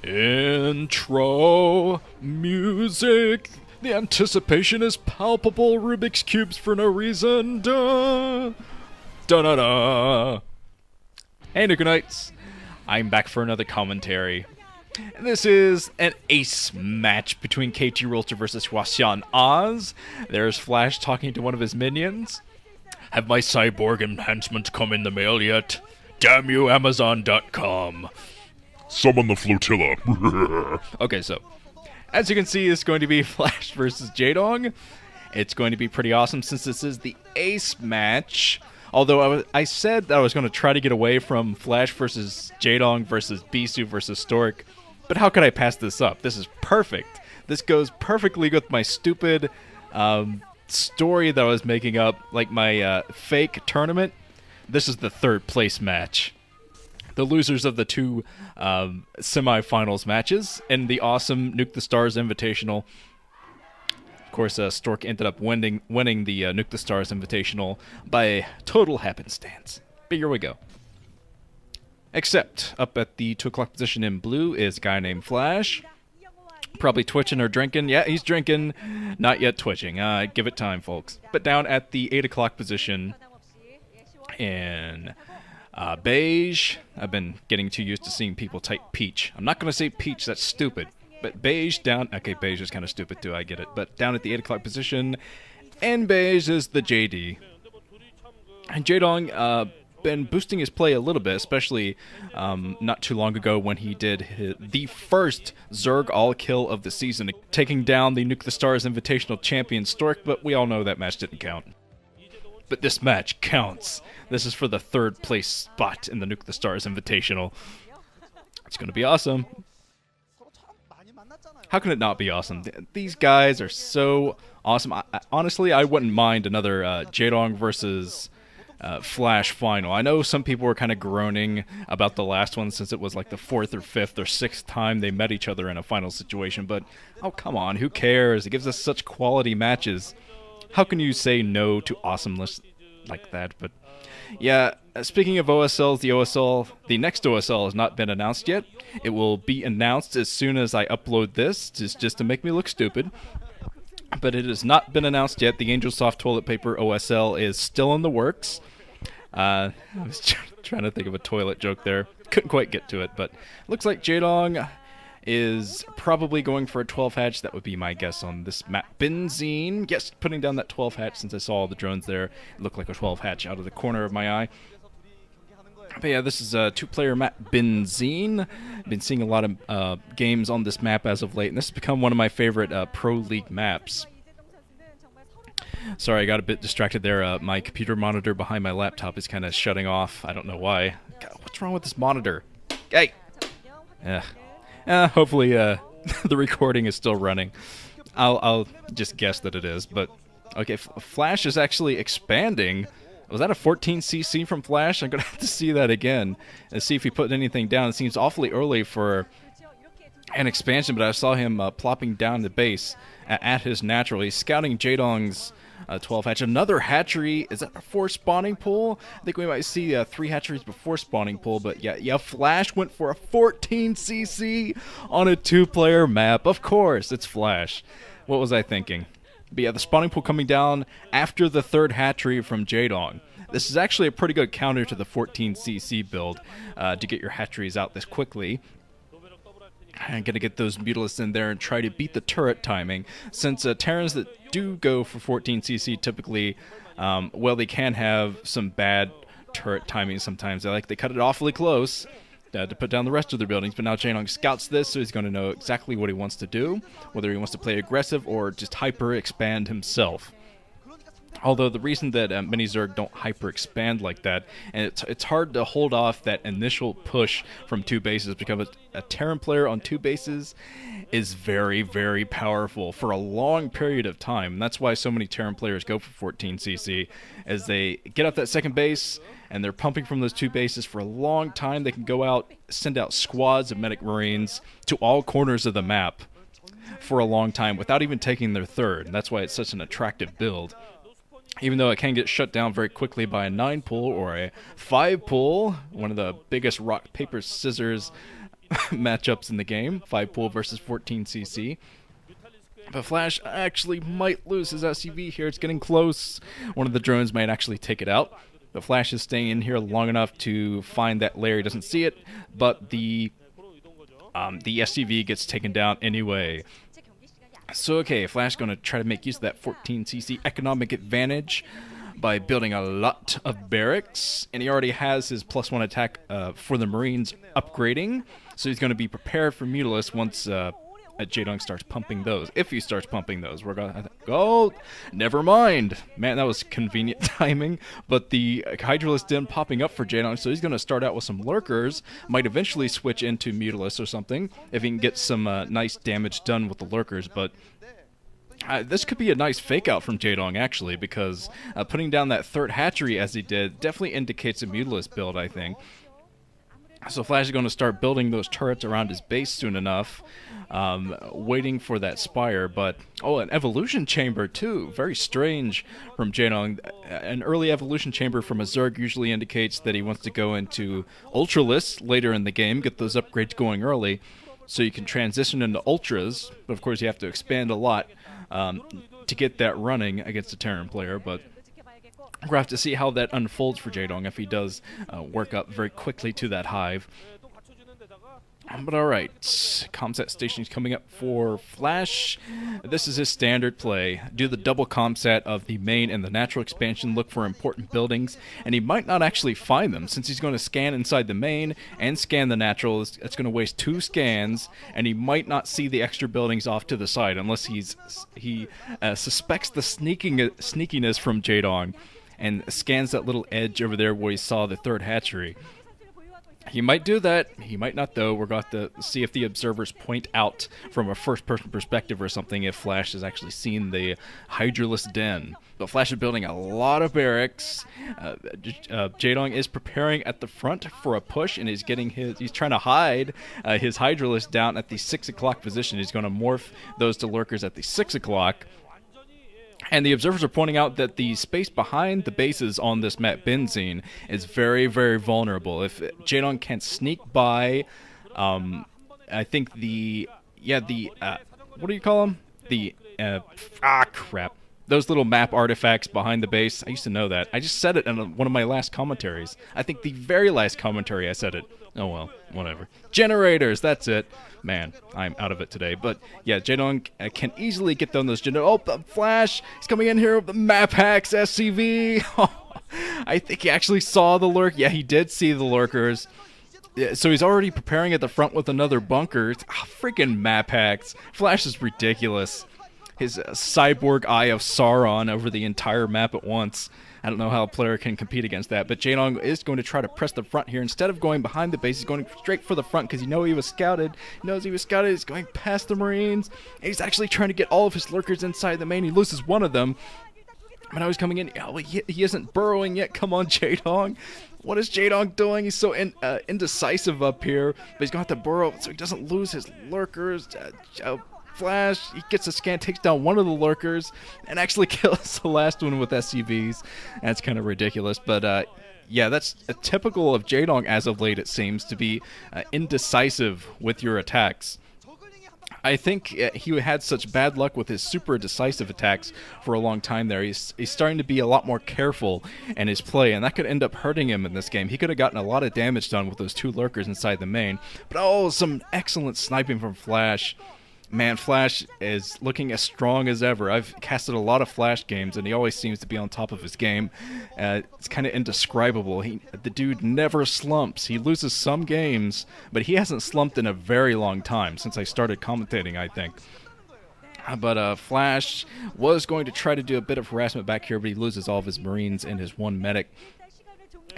Intro music. The anticipation is palpable. Rubik's cubes for no reason. Da da da da. Hey, Nuke Knights. I'm back for another commentary. This is an ace match between KT Rolster versus Hwaseon Oz. There's Flash talking to one of his minions. Have my cyborg enhancements come in the mail yet? Damn you, Amazon.com. Summon the flotilla. Okay, so, as you can see, it's going to be Flash versus Jaedong. It's going to be pretty awesome since this is the ace match. Although I said that I was going to try to get away from Flash versus Jaedong versus Bisu versus Stork. But how could I pass this up? This is perfect. This goes perfectly with my stupid story that I was making up, like my fake tournament. This is the third place match. The losers of the two semifinals matches in the awesome Nuke the Stars Invitational. Of course, Stork ended up winning the Nuke the Stars Invitational by total happenstance. But here we go. Except, up at the 2 o'clock position in blue is a guy named Flash. Probably twitching or drinking. Yeah, he's drinking. Not yet twitching. Give it time, folks. But down at the 8 o'clock position in beige. I've been getting too used to seeing people type peach. I'm not going to say peach, that's stupid. But beige down... Okay, beige is kind of stupid too, I get it. But down at the 8 o'clock position, in beige is the JD. And Jaedong been boosting his play a little bit, especially not too long ago when he did the first Zerg all-kill of the season, taking down the Nuke the Stars Invitational champion Stork, but we all know that match didn't count. But this match counts. This is for the third place spot in the Nuke the Stars Invitational. It's going to be awesome. How can it not be awesome? These guys are so awesome. Honestly, I wouldn't mind another Jaedong versus Flash final. I know some people were kind of groaning about the last one since it was like the 4th or 5th or 6th time they met each other in a final situation, but oh, come on, who cares? It gives us such quality matches. How can you say no to awesomeness like that? But yeah, speaking of OSLs, the next OSL has not been announced yet. It will be announced as soon as I upload this, just to make me look stupid. But it has not been announced yet. The Angel Soft Toilet Paper OSL is still in the works. I was trying to think of a toilet joke there. Couldn't quite get to it, but looks like Jaedong is probably going for a 12 hatch. That would be my guess on this map. Benzene, yes, putting down that 12 hatch since I saw all the drones there. It looked like a 12 hatch out of the corner of my eye. But yeah, this is a 2-player map, Benzene. Been seeing a lot of games on this map as of late, and this has become one of my favorite Pro League maps. Sorry, I got a bit distracted there. My computer monitor behind my laptop is kind of shutting off. I don't know why. God, what's wrong with this monitor? Hey! Hopefully the recording is still running. I'll just guess that it is. But okay, Flash is actually expanding. Was that a 14cc from Flash? I'm going to have to see that again and see if he put anything down. It seems awfully early for an expansion, but I saw him plopping down the base at his natural. He's scouting Jaedong's 12 hatch. Another hatchery. Is that before spawning pool? I think we might see 3 hatcheries before spawning pool, but yeah, Flash went for a 14cc on a 2-player map. Of course, it's Flash. What was I thinking? But yeah, the spawning pool coming down after the 3rd hatchery from Jaedong. This is actually a pretty good counter to the 14cc build to get your hatcheries out this quickly. I'm going to get those Mutalisks in there and try to beat the turret timing, since Terrans that do go for 14cc typically, well, they can have some bad turret timing sometimes. They cut it awfully close to put down the rest of their buildings, but now Jaedong scouts this, so he's going to know exactly what he wants to do, whether he wants to play aggressive or just hyper-expand himself. Although the reason that many Zerg don't hyper-expand like that, and it's hard to hold off that initial push from 2 bases, because a Terran player on 2 bases is very, very powerful for a long period of time. And that's why so many Terran players go for 14cc, as they get off that 2nd base, and they're pumping from those 2 bases for a long time. They can go out, send out squads of medic marines to all corners of the map for a long time without even taking their 3rd. And that's why it's such an attractive build. Even though it can get shut down very quickly by a 9 pull or a 5 pull, one of the biggest rock, paper, scissors matchups in the game, 5 pool versus 14 CC. But Flash actually might lose his SUV here. It's getting close. One of the drones might actually take it out. But Flash is staying in here long enough to find that Larry doesn't see it, but the SUV gets taken down anyway. So okay, Flash going to try to make use of that 14cc economic advantage by building a lot of barracks, and he already has his +1 attack for the Marines upgrading, so he's going to be prepared for Mutalisk once Jaedong starts pumping those. If he starts pumping those, we're going to go. Never mind. Man, that was convenient timing. But the Hydralisk Den popping up for Jaedong, so he's going to start out with some Lurkers. Might eventually switch into Mutalisk or something if he can get some nice damage done with the Lurkers. But this could be a nice fake out from Jaedong, actually, because putting down that third hatchery as he did definitely indicates a Mutalisk build, I think. So Flash is going to start building those turrets around his base soon enough, waiting for that Spire. But, oh, an evolution chamber, too. Very strange from Jaedong. An early evolution chamber from a Zerg usually indicates that he wants to go into Ultralisk later in the game, get those upgrades going early, so you can transition into Ultras. But, of course, you have to expand a lot to get that running against a Terran player, but we're going to have to see how that unfolds for Jaedong if he does work up very quickly to that hive. But alright, Comsat station's coming up for Flash. This is his standard play. Do the double Comsat of the main and the natural expansion, look for important buildings, and he might not actually find them since he's going to scan inside the main and scan the natural. It's going to waste 2 scans, and he might not see the extra buildings off to the side unless he suspects the sneakiness from Jaedong and scans that little edge over there where he saw the third hatchery. He might do that. He might not, though. We're going to see if the observers point out from a first-person perspective or something if Flash has actually seen the Hydralisk Den. But Flash is building a lot of barracks. Jaedong is preparing at the front for a push, and he's trying to hide his Hydralisk down at the 6 o'clock position. He's going to morph those to lurkers at the 6 o'clock. And the observers are pointing out that the space behind the bases on this map Benzene is very, very vulnerable. If Jaedong can sneak by, I think what do you call them? Crap. Those little map artifacts behind the base. I used to know that. I just said it in one of my last commentaries. I think the very last commentary I said it. Oh well, whatever. Generators, that's it. Man, I'm out of it today. But yeah, Jaedong can easily get down those generators. Oh, Flash! He's coming in here with the map hacks SCV. I think he actually saw the lurk. Yeah, he did see the lurkers. Yeah, so he's already preparing at the front with another bunker. Freaking map hacks. Flash is ridiculous. His cyborg eye of Sauron over the entire map at once. I don't know how a player can compete against that, but Jaedong is going to try to press the front here. Instead of going behind the base, he's going straight for the front because he was scouted. He knows he was scouted. He's going past the Marines. And he's actually trying to get all of his lurkers inside the main. He loses one of them. But now he's coming in. Oh, he isn't burrowing yet. Come on, Jaedong. What is Jaedong doing? He's so indecisive up here, but he's going to have to burrow so he doesn't lose his lurkers. Flash, he gets a scan, takes down one of the lurkers, and actually kills the last one with SCVs. That's kind of ridiculous, but yeah, that's typical of Jaedong as of late, it seems, to be indecisive with your attacks. I think he had such bad luck with his super decisive attacks for a long time there. He's starting to be a lot more careful in his play, and that could end up hurting him in this game. He could have gotten a lot of damage done with those 2 lurkers inside the main. But oh, some excellent sniping from Flash. Man, Flash is looking as strong as ever. I've casted a lot of Flash games, and he always seems to be on top of his game. It's kind of indescribable. The dude never slumps. He loses some games, but he hasn't slumped in a very long time, since I started commentating, I think. But Flash was going to try to do a bit of harassment back here, but he loses all of his Marines and his 1 medic.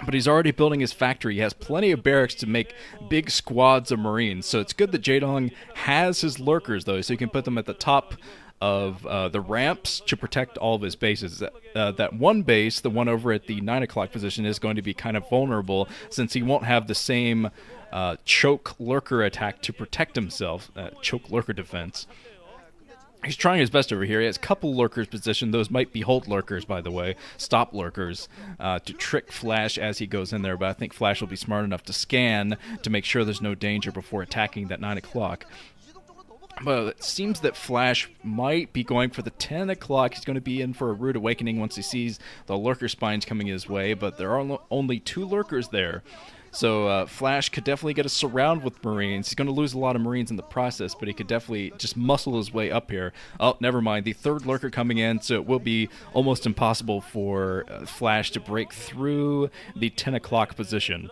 But he's already building his factory. He has plenty of barracks to make big squads of Marines. So it's good that Jaedong has his lurkers, though, so he can put them at the top of the ramps to protect all of his bases. That one base, the one over at the 9 o'clock position, is going to be kind of vulnerable since he won't have the same choke lurker attack to protect himself, choke lurker defense. He's trying his best over here. He has a couple lurkers positioned. Those might be hold lurkers, by the way. Stop lurkers to trick Flash as he goes in there. But I think Flash will be smart enough to scan to make sure there's no danger before attacking that 9 o'clock. But it seems that Flash might be going for the 10 o'clock. He's going to be in for a rude awakening once he sees the lurker spines coming his way. But there are only 2 lurkers there. So Flash could definitely get a surround with Marines. He's going to lose a lot of Marines in the process, but he could definitely just muscle his way up here. Oh, never mind. The 3rd lurker coming in, so it will be almost impossible for Flash to break through the 10 o'clock position.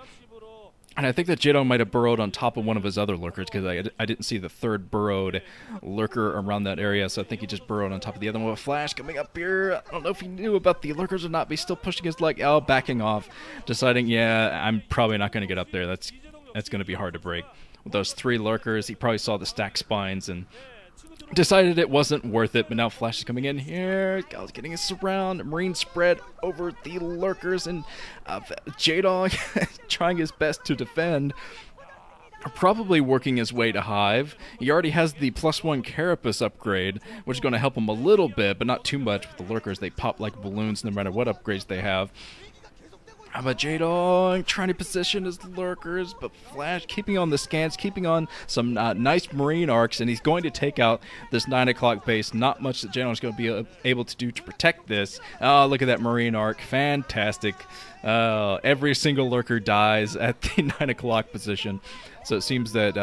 And I think that Jaedong might have burrowed on top of one of his other lurkers, because I didn't see the 3rd burrowed lurker around that area, so I think he just burrowed on top of the other one. With Flash coming up here, I don't know if he knew about the lurkers or not, but he's still pushing his leg. Oh, backing off, deciding, yeah, I'm probably not going to get up there. That's going to be hard to break. With those 3 lurkers, he probably saw the stacked spines and decided it wasn't worth it, but now Flash is coming in here. Gal's getting his surround. Marine spread over the lurkers, and Jaedong trying his best to defend. Probably working his way to Hive. He already has the +1 Carapace upgrade, which is going to help him a little bit, but not too much with the lurkers. They pop like balloons no matter what upgrades they have. But Jaedong trying to position his lurkers, but Flash keeping on the scans, keeping on some nice Marine arcs, and he's going to take out this 9 o'clock base. Not much that Jaedong's going to be able to do to protect this. Oh, look at that Marine arc. Fantastic. Every single lurker dies at the 9 o'clock position. So it seems that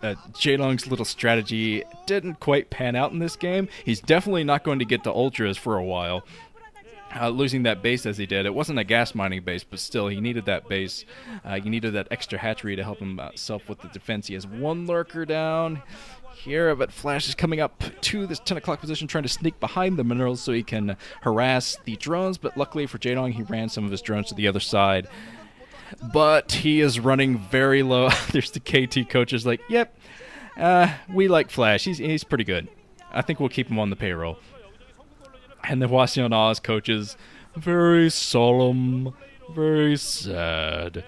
Jaedong's little strategy didn't quite pan out in this game. He's definitely not going to get to Ultras for a while. Losing that base as he did. It wasn't a gas mining base, but still, he needed that base. He needed that extra hatchery to help himself with the defense. He has 1 lurker down here, but Flash is coming up to this 10 o'clock position, trying to sneak behind the minerals so he can harass the drones, but luckily for Jaedong, he ran some of his drones to the other side. But he is running very low. There's the KT coaches like, yep, we like Flash. He's pretty good. I think we'll keep him on the payroll. And the Hwasyon Oz coaches, very solemn, very sad.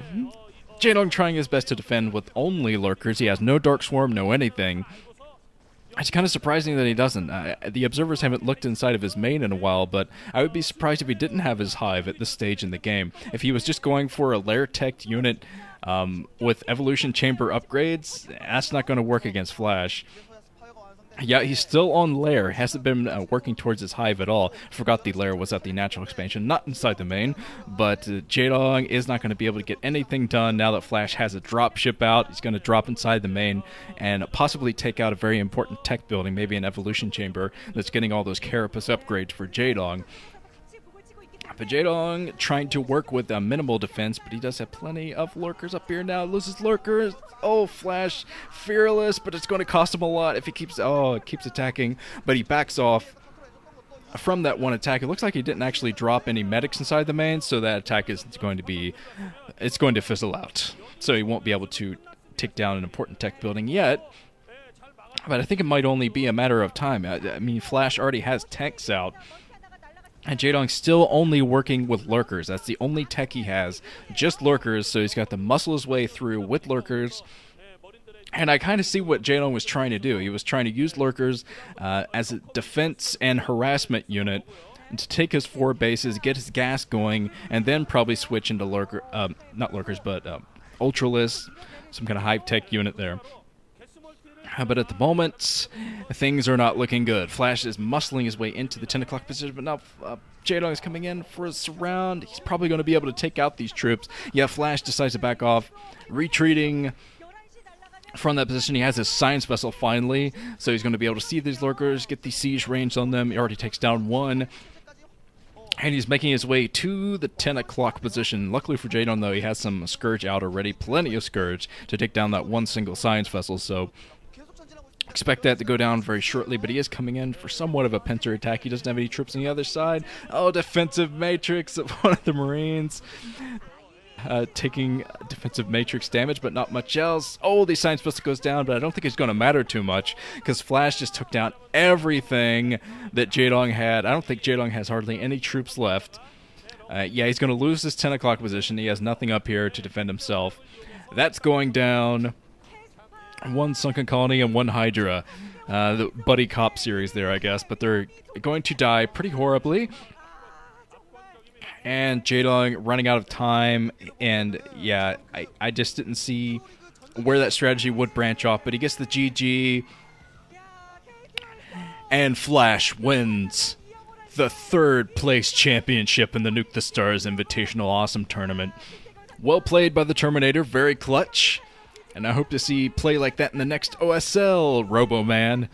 Jaedong trying his best to defend with only lurkers. He has no Dark Swarm, no anything. It's kind of surprising that he doesn't. The observers haven't looked inside of his main in a while, but I would be surprised if he didn't have his Hive at this stage in the game. If he was just going for a lair-tech unit with Evolution Chamber upgrades, that's not going to work against Flash. Yeah, he's still on Lair. Hasn't been working towards his Hive at all. Forgot the Lair was at the natural expansion, not inside the main. But Jaedong is not going to be able to get anything done now that Flash has a drop ship out. He's going to drop inside the main and possibly take out a very important tech building, maybe an evolution chamber that's getting all those Carapace upgrades for Jaedong. But Jaedong trying to work with a minimal defense, but he does have plenty of lurkers up here now. Loses lurkers. Oh, Flash, fearless, but it's going to cost him a lot if he keeps attacking. But he backs off from that one attack. It looks like he didn't actually drop any medics inside the main, so that attack is going to fizzle out. So he won't be able to take down an important tech building yet. But I think it might only be a matter of time. I mean, Flash already has tanks out. And Jaedong's still only working with lurkers. That's the only tech he has, just lurkers, so he's got to muscle his way through with lurkers. And I kind of see what Jaedong was trying to do. He was trying to use lurkers as a defense and harassment unit to take his 4 bases, get his gas going, and then probably switch into Ultralists, some kind of high-tech unit there. But at the moment, things are not looking good. Flash is muscling his way into the 10 o'clock position, but now Jaedong is coming in for a surround. He's probably going to be able to take out these troops. Yeah, Flash decides to back off, retreating from that position. He has his science vessel finally, so he's going to be able to see these lurkers, get the siege range on them. He already takes down 1. And he's making his way to the 10 o'clock position. Luckily for Jaedong, though, he has some Scourge out already. Plenty of Scourge to take down that 1 single science vessel, so expect that to go down very shortly, but he is coming in for somewhat of a pincer attack. He doesn't have any troops on the other side. Oh, defensive matrix of one of the Marines. Taking defensive matrix damage, but not much else. Oh, the science vessel goes down, but I don't think it's going to matter too much, because Flash just took down everything that Jaedong had. I don't think Jaedong has hardly any troops left. Yeah, he's going to lose this 10 o'clock position. He has nothing up here to defend himself. That's going down. 1 sunken colony and 1 Hydra. the buddy cop series there, I guess, but they're going to die pretty horribly. And Jaedong running out of time, and yeah, I just didn't see where that strategy would branch off, but he gets the GG, and Flash wins the 3rd place championship in the Nuke the Stars Invitational Awesome Tournament. Well played by the Terminator, very clutch, and I hope to see play like that in the next OSL, Robo-Man.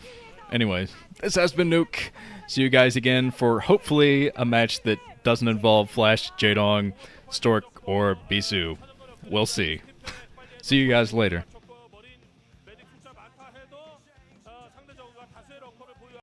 Anyways, this has been Nuke. See you guys again for hopefully a match that doesn't involve Flash, Jaedong, Stork, or Bisu. We'll see. See you guys later.